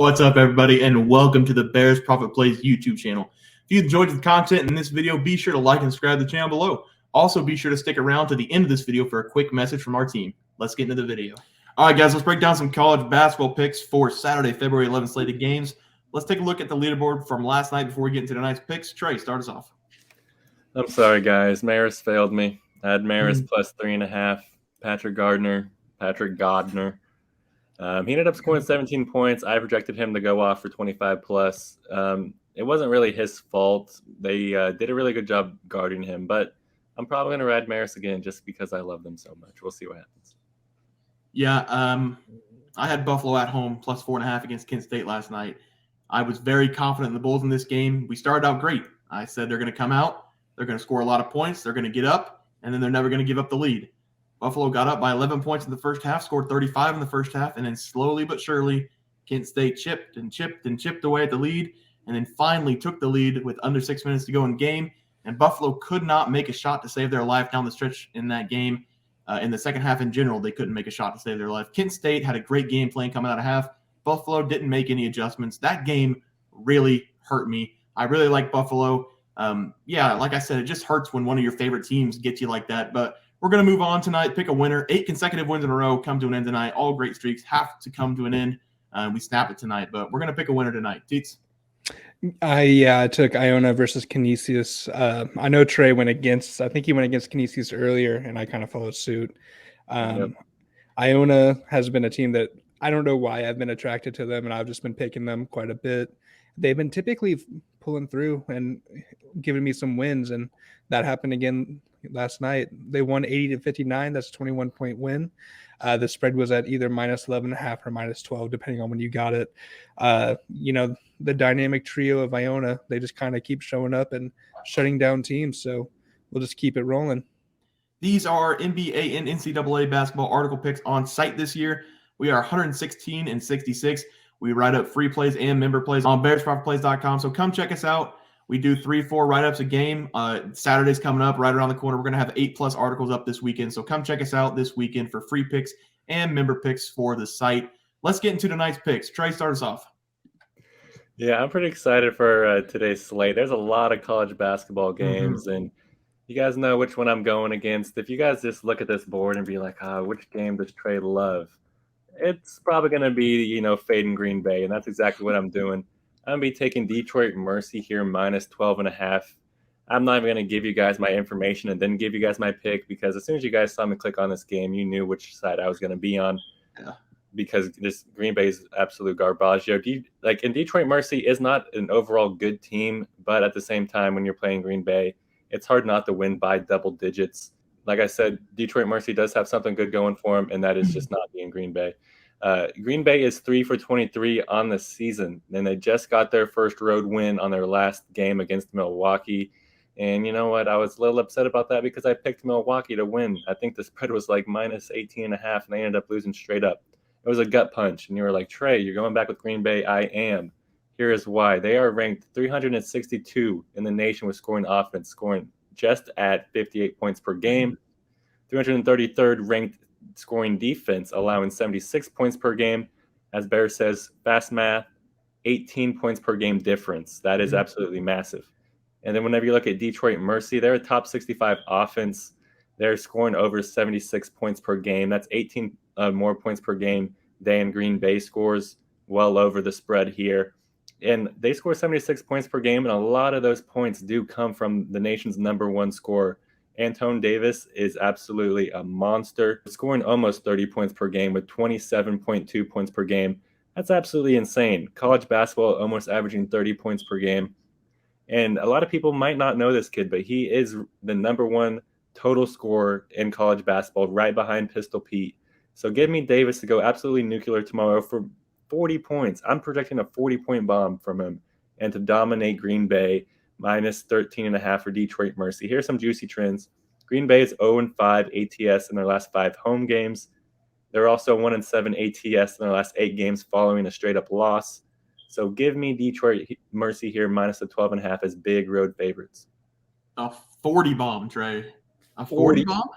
What's up, everybody, and welcome to the Bears Profit Plays YouTube channel. If you enjoyed the content in this video, be sure to like and subscribe to the channel below. Also, be sure to stick around to the end of this video for a quick message from our team. Let's get into the video. All right, guys, let's break down some college basketball picks for Saturday, February 11th slated games. Let's take a look at the leaderboard from last night before we get into tonight's picks. Trey, start us off. I'm sorry, guys. Maris failed me. I had Maris plus 3.5. Patrick Gardner. He ended up scoring 17 points. I projected him to go off for 25 plus. It wasn't really his fault. They did a really good job guarding him, but I'm probably going to ride Maris again just because I love them so much. We'll see what happens. Yeah, I had Buffalo at home plus 4.5 against Kent State last night. I was very confident in the Bulls in this game. We started out great. I said they're going to come out, they're going to score a lot of points, they're going to get up, and then they're never going to give up the lead. Buffalo got up by 11 points in the first half, scored 35 in the first half, and then slowly but surely, Kent State chipped away at the lead, and then finally took the lead with under 6 minutes to go in the game. And Buffalo could not make a shot to save their life down the stretch in that game. In the second half in general, they couldn't make a shot to save their life. Kent State had a great game plan coming out of half. Buffalo didn't make any adjustments. That game really hurt me. I really like Buffalo. Like I said, it just hurts when one of your favorite teams gets you like that. But we're going to move on tonight, pick a winner. 8 consecutive wins in a row come to an end tonight. All great streaks have to come to an end. We snap it tonight, but we're going to pick a winner tonight. Teats? I took Iona versus Canisius. I know Trey went against Canisius earlier, and I kind of followed suit. Iona has been a team that I don't know why I've been attracted to them, and I've just been picking them quite a bit. They've been typically pulling through and giving me some wins, and that happened again last night. They won 80-59. That's a 21-point win. The spread was at either minus 11.5 or minus 12, depending on when you got it. The dynamic trio of Iona, they just kind of keep showing up and shutting down teams. So we'll just keep it rolling. These are NBA and NCAA basketball article picks on site this year. We are 116 and 66. We write up free plays and member plays on bearsprofitplays.com. So come check us out. We do 3-4 write-ups a game. Saturday's coming up right around the corner. We're going to have 8+ articles up this weekend. So come check us out this weekend for free picks and member picks for the site. Let's get into tonight's picks. Trey, start us off. Yeah, I'm pretty excited for today's slate. There's a lot of college basketball games, and you guys know which one I'm going against. If you guys just look at this board and be like, which game does Trey love? It's probably going to be, fading Green Bay, and that's exactly what I'm doing. I'm going to be taking Detroit Mercy here minus 12.5. I'm not even going to give you guys my information and then give you guys my pick, because as soon as you guys saw me click on this game, you knew which side I was going to be on. Yeah. Because this Green Bay is absolute garbage. And Detroit Mercy is not an overall good team, but at the same time, when you're playing Green Bay, it's hard not to win by double digits. Like I said, Detroit Mercy does have something good going for them, and that is just not being Green Bay. Green Bay is 3 for 23 on the season, and they just got their first road win on their last game against Milwaukee. And you know what? I was a little upset about that because I picked Milwaukee to win. I think the spread was like minus 18.5, and they ended up losing straight up. It was a gut punch, and you were like, Trey, you're going back with Green Bay. I am. Here is why. They are ranked 362 in the nation with scoring offense, scoring just at 58 points per game. 333rd ranked scoring defense, allowing 76 points per game. As Bear says, fast math, 18 points per game difference. That is absolutely massive. And then whenever you look at Detroit Mercy, they're a top 65 offense. They're scoring over 76 points per game. That's 18 more points per game than Green Bay scores, well over the spread here. And they score 76 points per game, and a lot of those points do come from the nation's number one scorer. Antone Davis is absolutely a monster, scoring almost 30 points per game with 27.2 points per game. That's absolutely insane. College basketball almost averaging 30 points per game. And a lot of people might not know this kid, but he is the number one total scorer in college basketball, right behind Pistol Pete. So give me Davis to go absolutely nuclear tomorrow for 40 points. I'm projecting a 40-point bomb from him, and to dominate Green Bay, minus 13.5 for Detroit Mercy. Here's some juicy trends. Green Bay is 0-5 ATS in their last 5 home games. They're also 1-7 ATS in their last 8 games following a straight-up loss. So give me Detroit Mercy here minus the 12.5 as big road favorites. A 40 bomb, Trey. A 40 bomb?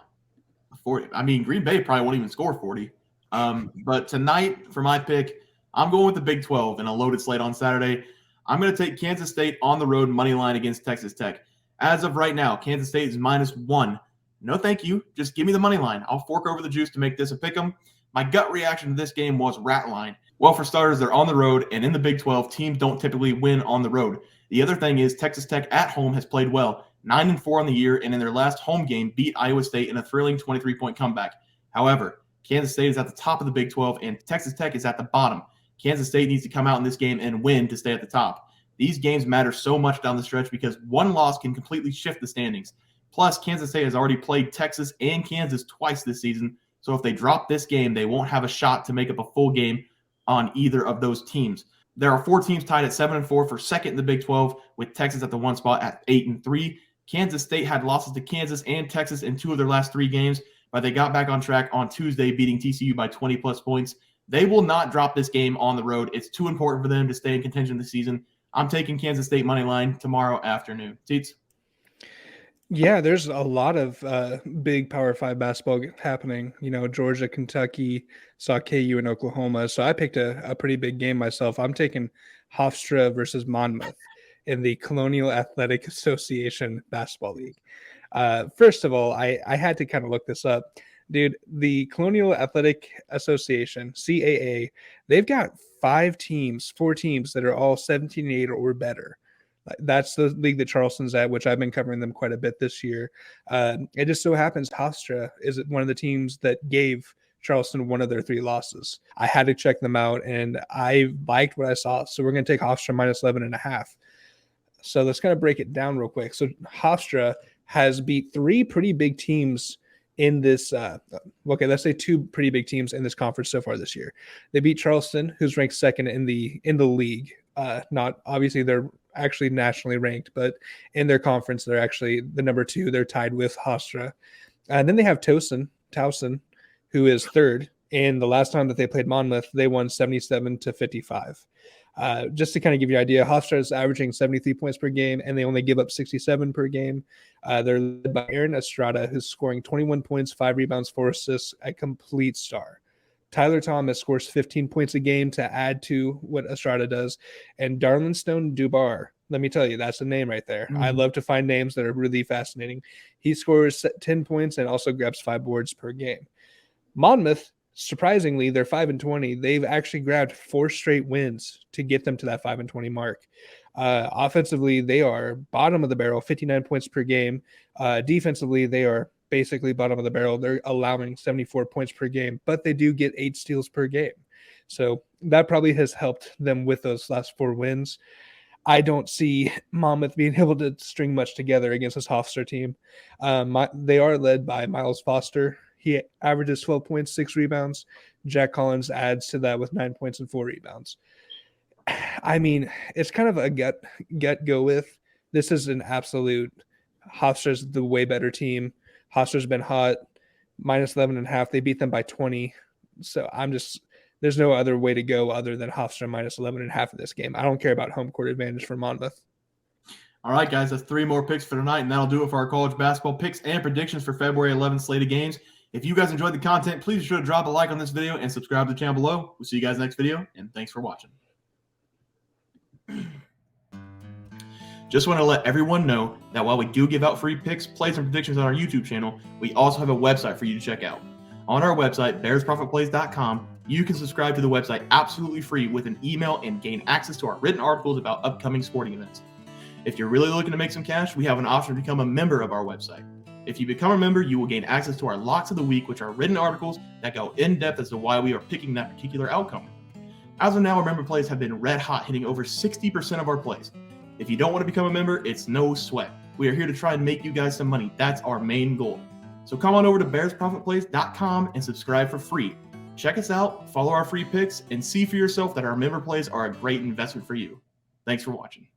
40. I mean, Green Bay probably won't even score 40. But tonight, for my pick, I'm going with the Big 12 and a loaded slate on Saturday. I'm going to take Kansas State on the road money line against Texas Tech. As of right now, Kansas State is -1. No, thank you. Just give me the money line. I'll fork over the juice to make this a pick 'em. My gut reaction to this game was rat line. Well, for starters, they're on the road, and in the Big 12, teams don't typically win on the road. The other thing is Texas Tech at home has played well, 9-4 on the year, and in their last home game beat Iowa State in a thrilling 23-point comeback. However, Kansas State is at the top of the Big 12, and Texas Tech is at the bottom. Kansas State needs to come out in this game and win to stay at the top. These games matter so much down the stretch because one loss can completely shift the standings. Plus, Kansas State has already played Texas and Kansas twice this season, so if they drop this game, they won't have a shot to make up a full game on either of those teams. There are 4 teams tied at 7-4 for second in the Big 12, with Texas at the 1 spot at 8-3. Kansas State had losses to Kansas and Texas in 2 of their last 3 games, but they got back on track on Tuesday, beating TCU by 20-plus points. They will not drop this game on the road. It's too important for them to stay in contention this season. I'm taking Kansas State money line tomorrow afternoon. Teats? Yeah, there's a lot of big Power 5 basketball happening. Georgia, Kentucky, saw KU and Oklahoma. So I picked a pretty big game myself. I'm taking Hofstra versus Monmouth in the Colonial Athletic Association Basketball League. First of all, I had to kind of look this up. Dude, the Colonial Athletic Association, CAA, they've got 4 teams that are all 17-8 or better. That's the league that Charleston's at, which I've been covering them quite a bit this year. It just so happens Hofstra is one of the teams that gave Charleston one of their 3 losses. I had to check them out, and I liked what I saw. So we're going to take Hofstra -11.5. So let's kind of break it down real quick. So Hofstra has beat 3 pretty big teams in this let's say 2 pretty big teams in this conference so far this year. They beat Charleston, who's ranked second in the league. Not obviously they're actually nationally ranked, but in their conference they're actually the number 2. They're tied with Hofstra. And then they have Towson, who is third. And the last time that they played Monmouth, they won 77-55. Just to kind of give you an idea, Hofstra is averaging 73 points per game, and they only give up 67 per game. They're led by Aaron Estrada, who's scoring 21 points, 5 rebounds, 4 assists, a complete star. Tyler Thomas scores 15 points a game to add to what Estrada does. And Darlinstone Dubar, let me tell you, that's a name right there. I love to find names that are really fascinating. He scores 10 points and also grabs 5 boards per game. Monmouth, surprisingly, they're 5-20. They've actually grabbed 4 straight wins to get them to that 5-20 mark. Offensively, they are bottom of the barrel, 59 points per game. Defensively, they are basically bottom of the barrel. They're allowing 74 points per game, but they do get 8 steals per game. So that probably has helped them with those last 4 wins. I don't see Monmouth being able to string much together against this Hofstra team. They are led by Miles Foster. He averages 12 points, 6 rebounds. Jack Collins adds to that with 9 points and 4 rebounds. I mean, it's kind of a gut go with. This is an absolute Hofstra's the way better team. Hofstra's been hot, -11.5. They beat them by 20. So there's no other way to go other than Hofstra -11.5 in this game. I don't care about home court advantage for Monmouth. All right, guys, that's 3 more picks for tonight, and that'll do it for our college basketball picks and predictions for February 11th slate of games. If you guys enjoyed the content, please be sure to drop a like on this video and subscribe to the channel below. We'll see you guys next video, and thanks for watching. Just want to let everyone know that while we do give out free picks, plays, and predictions on our YouTube channel, we also have a website for you to check out. On our website, bearsprofitplays.com, you can subscribe to the website absolutely free with an email and gain access to our written articles about upcoming sporting events. If you're really looking to make some cash, we have an option to become a member of our website. If you become a member, you will gain access to our Locks of the Week, which are written articles that go in depth as to why we are picking that particular outcome. As of now, our member plays have been red hot, hitting over 60% of our plays. If you don't want to become a member, it's no sweat. We are here to try and make you guys some money. That's our main goal. So come on over to bearsprofitplays.com and subscribe for free. Check us out, follow our free picks, and see for yourself that our member plays are a great investment for you. Thanks for watching.